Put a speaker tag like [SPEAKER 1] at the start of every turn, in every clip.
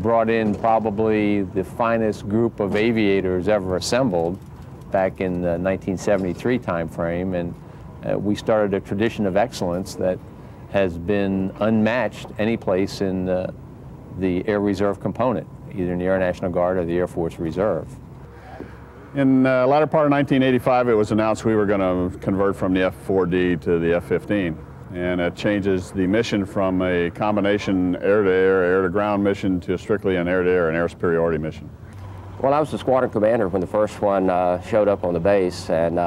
[SPEAKER 1] brought in probably the finest group of aviators ever assembled back in the 1973 timeframe, and we started a tradition of excellence that has been unmatched any place in the Air Reserve component, either in the Air National Guard or the Air Force Reserve.
[SPEAKER 2] In the latter part of 1985, it was announced we were going to convert from the F-4D to the F-15. And it changes the mission from a combination air-to-air, air-to-ground mission to strictly an air-to-air and air superiority mission.
[SPEAKER 3] Well, I was the squadron commander when the first one showed up on the base, and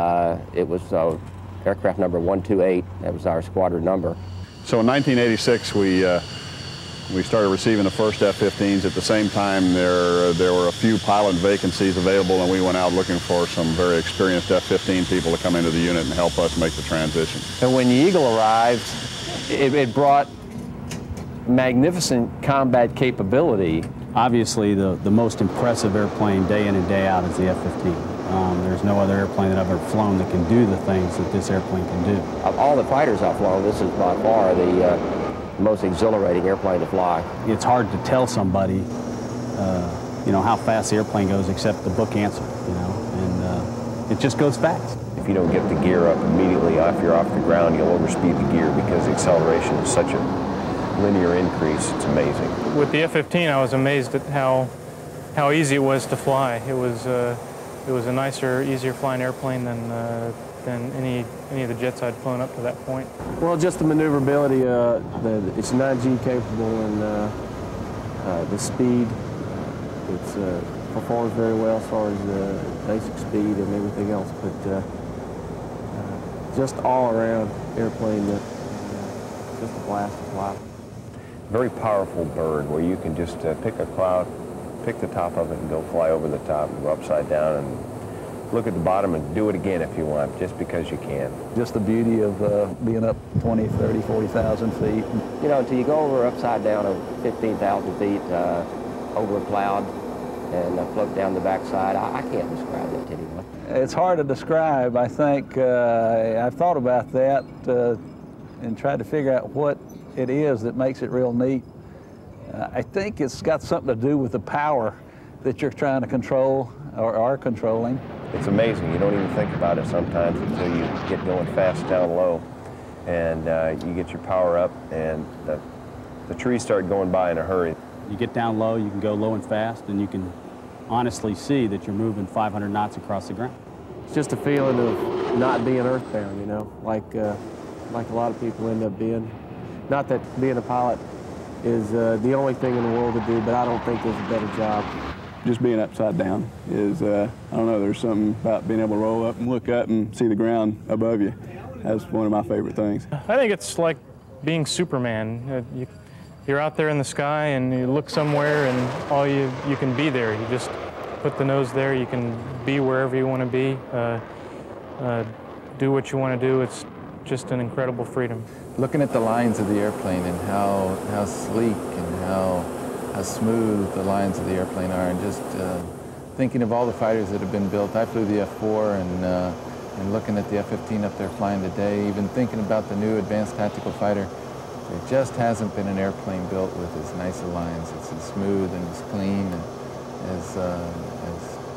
[SPEAKER 3] it was aircraft number 128. That was our squadron number.
[SPEAKER 2] So in 1986, we started receiving the first F-15s. At the same time, there were a few pilot vacancies available, and we went out looking for some very experienced F-15 people to come into the unit and help us make the transition.
[SPEAKER 1] And when the Eagle arrived, it brought magnificent combat capability.
[SPEAKER 4] Obviously, the most impressive airplane day in and day out is the F-15. There's no other airplane that I've ever flown that can do the things that this airplane can do.
[SPEAKER 3] Of all the fighters I've flown, this is by far the most exhilarating airplane to fly.
[SPEAKER 4] It's hard to tell somebody, you know, how fast the airplane goes except the book answer, you know, and it just goes fast.
[SPEAKER 5] If you don't get the gear up immediately after you're off the ground, you'll overspeed the gear because the acceleration is such a linear increase. It's amazing.
[SPEAKER 6] With the F-15, I was amazed at how easy it was to fly. It was a nicer, easier flying airplane than any of the jets I'd flown up to that point.
[SPEAKER 7] Well, just the maneuverability, it's 9G capable, and the speed, it performs very well as far as the basic speed and everything else, but just all around airplane, just a blast to fly.
[SPEAKER 5] Very powerful bird where you can just pick a cloud, pick the top of it and go fly over the top and go upside down and look at the bottom and do it again if you want, just because you can.
[SPEAKER 8] Just the beauty of being up 20, 30, 40,000 feet.
[SPEAKER 3] You know, until you go over upside down of 15,000 feet over a cloud and float down the backside, I can't describe that to anyone.
[SPEAKER 8] It's hard to describe. I think I've thought about that and tried to figure out what it is that makes it real neat. I think it's got something to do with the power that you're trying to control or are controlling.
[SPEAKER 5] It's amazing. You don't even think about it sometimes until you get going fast down low and you get your power up and the trees start going by in a hurry.
[SPEAKER 4] You get down low, you can go low and fast, and you can honestly see that you're moving 500 knots across the ground.
[SPEAKER 7] It's just a feeling of not being earthbound, you know, like a lot of people end up being. Not that being a pilot is the only thing in the world to do, but I don't think there's a better job.
[SPEAKER 9] Just being upside down is, I don't know, there's something about being able to roll up and look up and see the ground above you. That's one of my favorite things.
[SPEAKER 6] I think it's like being Superman. You're out there in the sky and you look somewhere and all you can be there. You just put the nose there, you can be wherever you want to be, do what you want to do. It's just an incredible freedom.
[SPEAKER 10] Looking at the lines of the airplane and how sleek and how smooth the lines of the airplane are, and just thinking of all the fighters that have been built. I flew the F-4 and looking at the F-15 up there flying today, even thinking about the new advanced tactical fighter, there just hasn't been an airplane built with as nice a lines. It's as smooth and as clean and as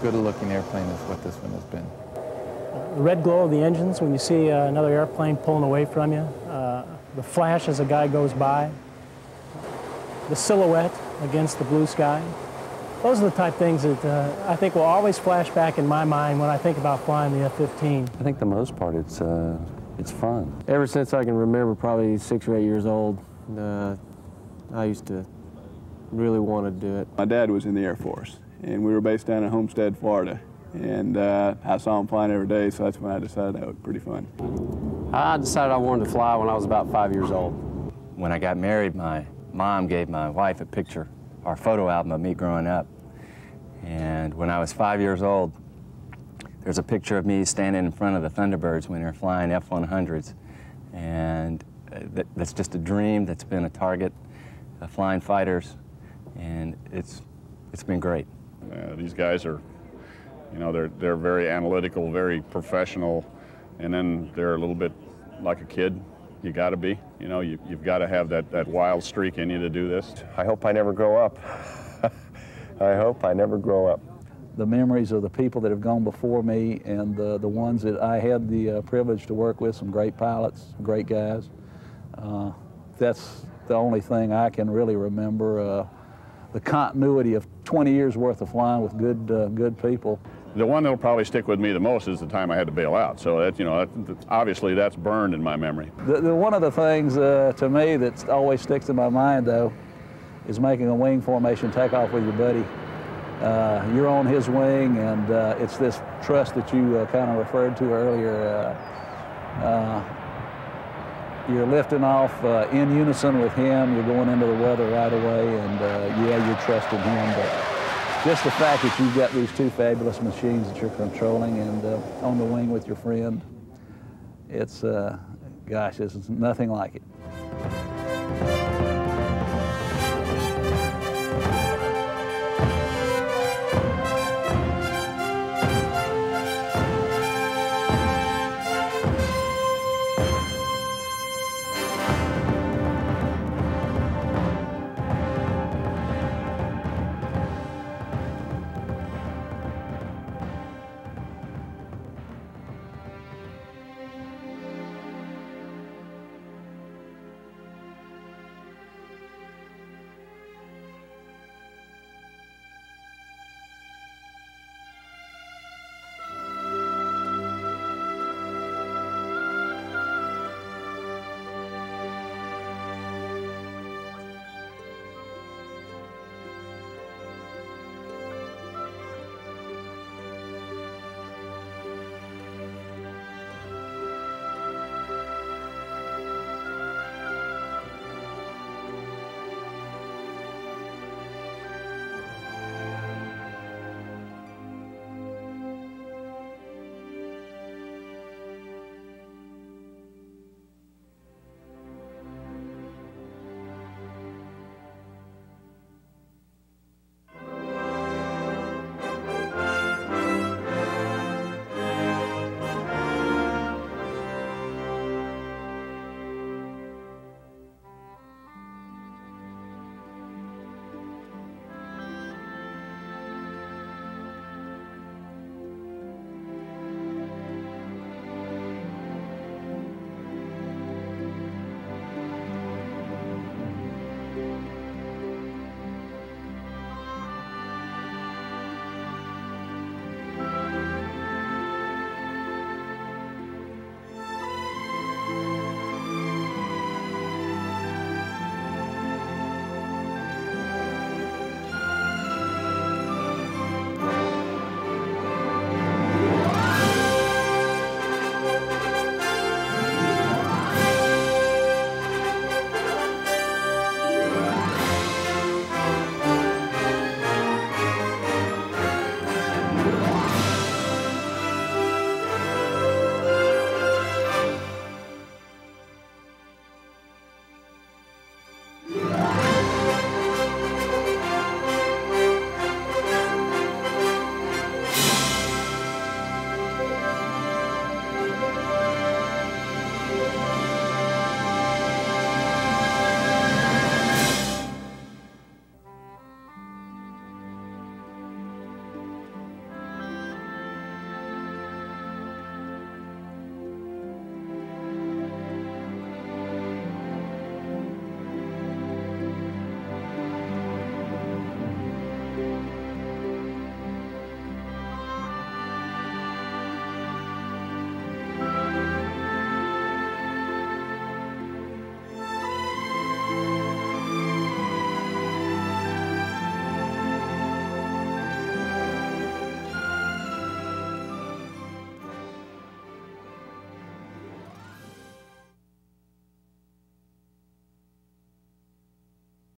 [SPEAKER 10] good a looking airplane as what this one has been.
[SPEAKER 11] The red glow of the engines when you see another airplane pulling away from you, the flash as a guy goes by, the silhouette against the blue sky. Those are the type of things that I think will always flash back in my mind when I think about flying the F-15.
[SPEAKER 12] I think the most part, it's fun.
[SPEAKER 7] Ever since I can remember, probably 6 or 8 years old, I used to really want to do it.
[SPEAKER 9] My dad was in the Air Force, and we were based down in Homestead, Florida. And I saw him flying every day, so that's when I decided that was pretty fun.
[SPEAKER 12] I decided I wanted to fly when I was about 5 years old. When I got married, my mom gave my wife a picture, our photo album of me growing up. And when I was 5 years old, there's a picture of me standing in front of the Thunderbirds when they're flying F-100s. And that's just a dream that's been a target of flying fighters, and it's been great.
[SPEAKER 2] These guys are, you know, they're very analytical, very professional, and then they're a little bit like a kid. You got to be, you know, you've got to have that wild streak in you to do this.
[SPEAKER 5] I hope I never grow up. I hope I never grow up.
[SPEAKER 8] The memories of the people that have gone before me and the ones that I had the privilege to work with, some great pilots, some great guys. That's the only thing I can really remember. The continuity of 20 years worth of flying with good people.
[SPEAKER 2] The one that'll probably stick with me the most is the time I had to bail out. So that, you know, obviously that's burned in my memory.
[SPEAKER 8] One of the things to me that always sticks in my mind though is making a wing formation takeoff with your buddy. You're on his wing, and it's this trust that you kind of referred to earlier. You're lifting off in unison with him. You're going into the weather right away, and yeah, you're trusting him. But just the fact that you've got these two fabulous machines that you're controlling and on the wing with your friend, it's, gosh, it's nothing like it.